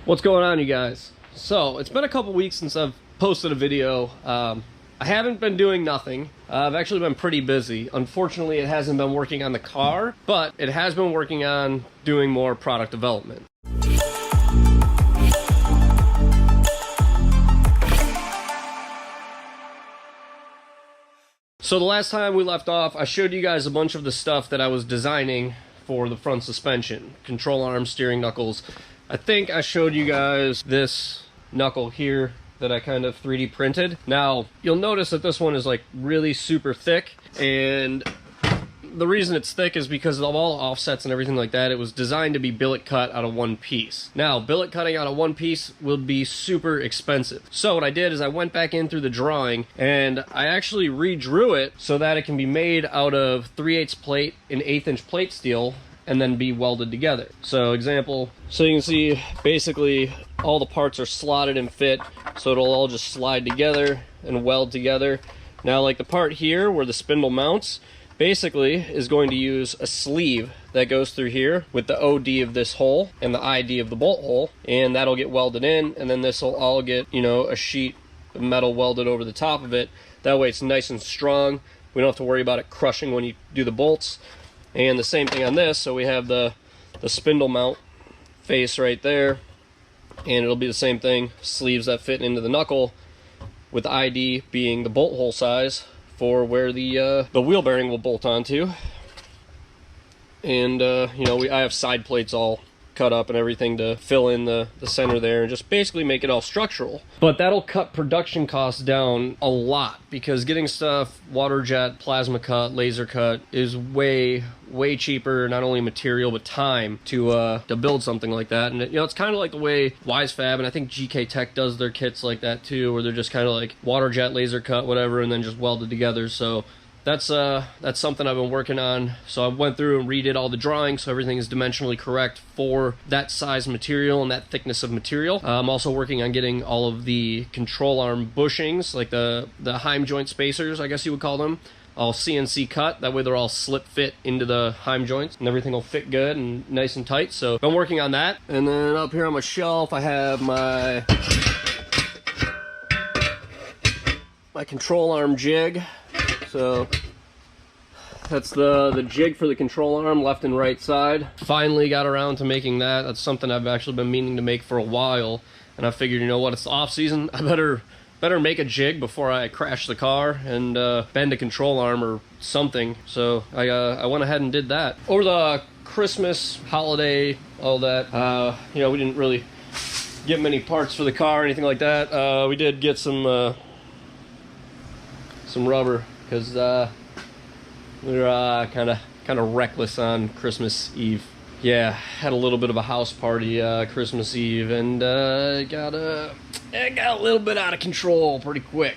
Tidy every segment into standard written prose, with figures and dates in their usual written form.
What's going on, you guys? So it's been a couple weeks since I've posted a video. I haven't been doing nothing. I've actually been pretty busy. Unfortunately, it hasn't been working on the car, but it has been working on doing more product development. So the last time we left off, I showed you guys a bunch of the stuff that I was designing for the front suspension. Control arms, steering knuckles. I think I showed you guys this knuckle here that I kind of 3D printed. Now, you'll notice that this one is like really super thick, and the reason it's thick is because of all offsets and everything like that. It was designed to be billet cut out of one piece. Now, billet cutting out of one piece will be super expensive. So what I did is I went back in through the drawing and I actually redrew it so that it can be made out of 3/8 plate and 1/8 inch plate steel and then be welded together. So example, so you can see basically all the parts are slotted and fit, so it'll all just slide together and weld together. Now, like the part here where the spindle mounts, basically is going to use a sleeve that goes through here with the OD of this hole and the ID of the bolt hole, and that'll get welded in, and then this will all get, you know, a sheet of metal welded over the top of it. That way it's nice and strong. We don't have to worry about it crushing when you do the bolts. And the same thing on this, so we have the spindle mount face right there, and it'll be the same thing, sleeves that fit into the knuckle, with the ID being the bolt hole size for where the wheel bearing will bolt onto. And you know, I have side plates all cut up and everything to fill in the center there and just basically make it all structural. But that'll cut production costs down a lot, because getting stuff water jet, plasma cut, laser cut is way cheaper, not only material but time to build something like that. And you know, it's kind of like the way WiseFab and I think GK Tech does their kits like that too, where they're just kind of like water jet, laser cut, whatever, and then just welded together. So that's something I've been working on. So I went through and redid all the drawings so everything is dimensionally correct for that size material and that thickness of material. I'm also working on getting all of the control arm bushings, like the heim joint spacers, I guess you would call them, all CNC cut. That way they're all slip fit into the heim joints and everything will fit good and nice and tight. So I'm working on that. And then up here on my shelf I have my control arm jig. So that's the jig for the control arm, left and right side. Finally got around to making that. That's something I've actually been meaning to make for a while, and I figured, you know what, it's the off season, I better make a jig before I crash the car and bend a control arm or something. So I went ahead and did that. Over the Christmas holiday, all that, you know, we didn't really get many parts for the car or anything like that. We did get some rubber, because we were kind of reckless on Christmas Eve. Yeah, had a little bit of a house party Christmas Eve, and it got a little bit out of control pretty quick.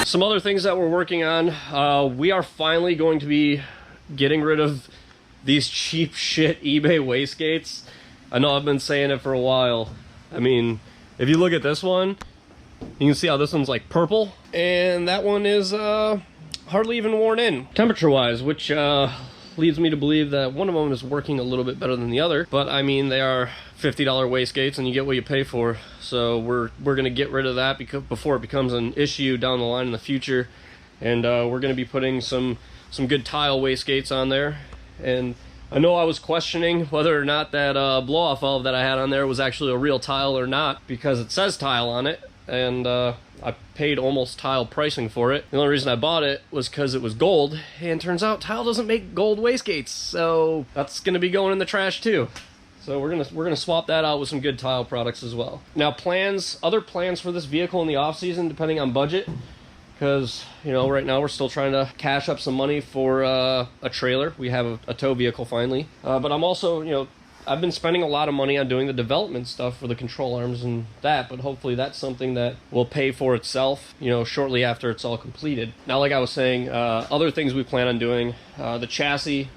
Some other things that we're working on, we are finally going to be getting rid of these cheap shit eBay wastegates. I know I've been saying it for a while. I mean, if you look at this one, you can see how this one's like purple, and that one is hardly even worn in temperature wise, which leads me to believe that one of them is working a little bit better than the other. But I mean, they are $50 wastegates and you get what you pay for. So we're gonna get rid of that before it becomes an issue down the line in the future. And we're gonna be putting some good tile wastegates on there. And I know I was questioning whether or not that blow-off valve that I had on there was actually a real tile or not, because it says tile on it, and I paid almost tile pricing for it. The only reason I bought it was because it was gold, and turns out tile doesn't make gold wastegates, so that's gonna be going in the trash too. So we're gonna swap that out with some good tile products as well. Now, other plans for this vehicle in the off season, depending on budget, because, you know, right now we're still trying to cash up some money for a trailer. We have a tow vehicle finally. But I'm also, you know, I've been spending a lot of money on doing the development stuff for the control arms and that, but hopefully that's something that will pay for itself, you know, shortly after it's all completed. Now, like I was saying, other things we plan on doing, the chassis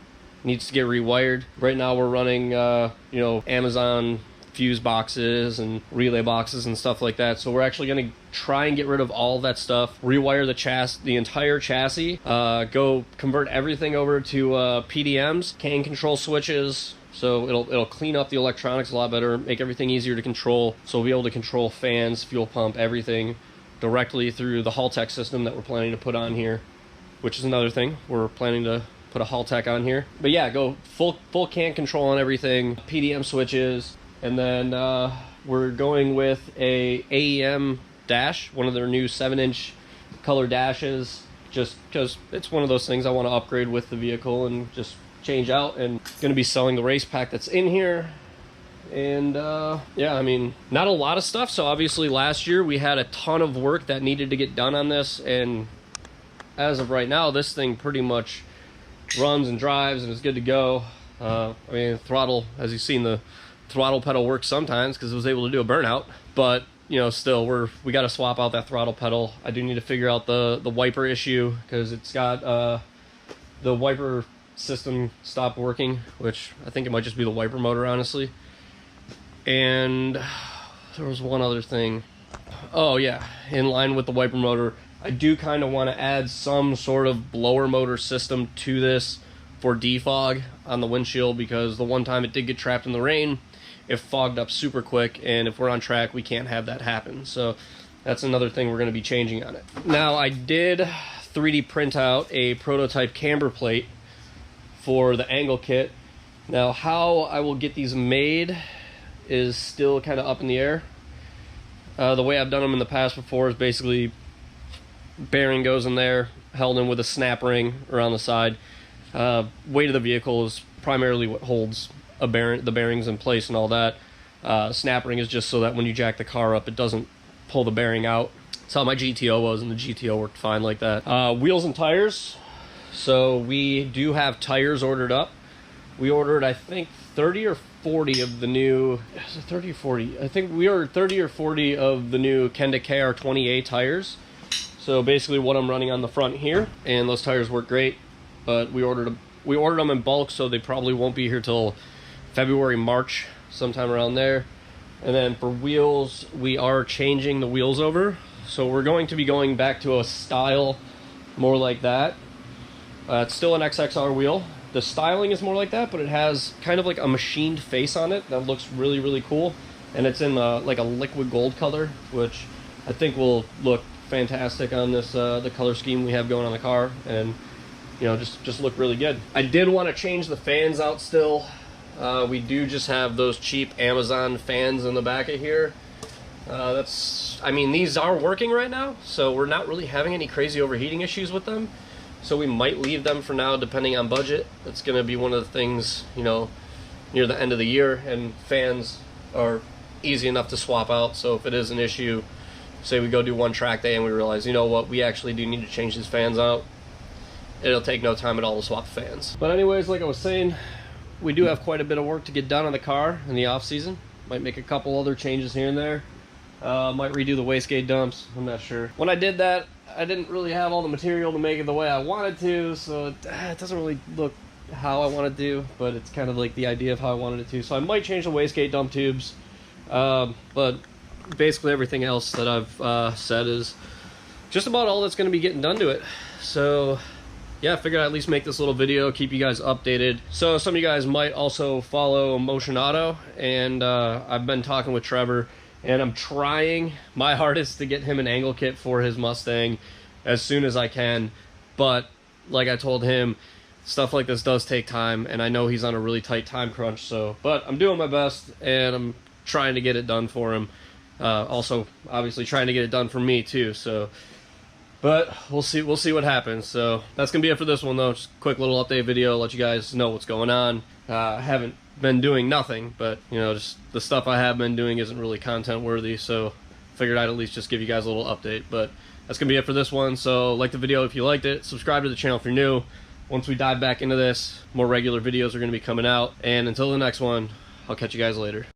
needs to get rewired. Right now we're running, you know, Amazon fuse boxes and relay boxes and stuff like that. So we're actually going to try and get rid of all of that stuff, rewire the entire chassis, go convert everything over to PDMs, can control switches. So it'll clean up the electronics a lot better, make everything easier to control. So we'll be able to control fans, fuel pump, everything directly through the Haltech system that we're planning to put on here, which is another thing. We're planning to put a Haltech on here. But yeah, go full can control on everything, PDM switches, and then we're going with a AEM dash, one of their new 7-inch color dashes, just because it's one of those things I want to upgrade with the vehicle and just change out. And going to be selling the race pack that's in here. And yeah, I mean, not a lot of stuff. So obviously last year we had a ton of work that needed to get done on this, and as of right now, this thing pretty much runs and drives and is good to go. I mean, throttle, as you've seen, the throttle pedal works sometimes because it was able to do a burnout, but you know, still we got to swap out that throttle pedal. I do need to figure out the wiper issue because it's got the wiper system stopped working, which I think it might just be the wiper motor, honestly. And there was one other thing. Oh yeah, in line with the wiper motor, I do kind of want to add some sort of blower motor system to this for defog on the windshield, because the one time it did get trapped in the rain, it fogged up super quick, and if we're on track, we can't have that happen. So that's another thing we're going to be changing on it. Now, I did 3D print out a prototype camber plate for the angle kit. Now, how I will get these made is still kind of up in the air. The way I've done them in the past before is basically bearing goes in there, held in with a snap ring around the side. Weight of the vehicle is primarily what holds the bearings in place and all that. Snap ring is just so that when you jack the car up, it doesn't pull the bearing out. That's how my GTO was, and the GTO worked fine like that. Wheels and tires. So we do have tires ordered up. We ordered, I think, 30 or 40 of the new, is it 30 or 40? I think we ordered 30 or 40 of the new Kenda KR20A tires. So basically what I'm running on the front here, and those tires work great, but we ordered them in bulk, so they probably won't be here till February, March, sometime around there. And then for wheels, we are changing the wheels over. So we're going to be going back to a style more like that. It's still an XXR wheel. The styling is more like that, but it has kind of like a machined face on it that looks really, really cool. And it's in like a liquid gold color, which I think will look fantastic on this the color scheme we have going on the car, and you know, just look really good. I did want to change the fans out still. We do just have those cheap Amazon fans in the back of here. I mean, these are working right now, so we're not really having any crazy overheating issues with them. So we might leave them for now, depending on budget. It's going to be one of the things, you know, near the end of the year, and fans are easy enough to swap out. So if it is an issue, say we go do one track day and we realize, you know what, we actually do need to change these fans out, it'll take no time at all to swap the fans. But anyways, like I was saying, we do have quite a bit of work to get done on the car in the off season. Might make a couple other changes here and there. Might redo the wastegate dumps, I'm not sure. When I did that, I didn't really have all the material to make it the way I wanted to, so it doesn't really look how I want to do, but it's kind of like the idea of how I wanted it to. So I might change the wastegate dump tubes, but basically everything else that I've said is just about all that's going to be getting done to it. So yeah, I figured I'd at least make this little video, keep you guys updated. So some of you guys might also follow Motion Auto, and I've been talking with Trevor, and I'm trying my hardest to get him an angle kit for his Mustang as soon as I can. But like I told him, stuff like this does take time, and I know he's on a really tight time crunch. So, but I'm doing my best, and I'm trying to get it done for him. Also, obviously, trying to get it done for me too. So, but we'll see what happens. So that's gonna be it for this one, though. Just a quick little update video, let you guys know what's going on. I haven't been doing nothing, but you know, just the stuff I have been doing isn't really content worthy, so figured I'd at least just give you guys a little update. But that's gonna be it for this one. So like the video if you liked it, subscribe to the channel if you're new. Once we dive back into this, more regular videos are gonna be coming out, and until the next one, I'll catch you guys later.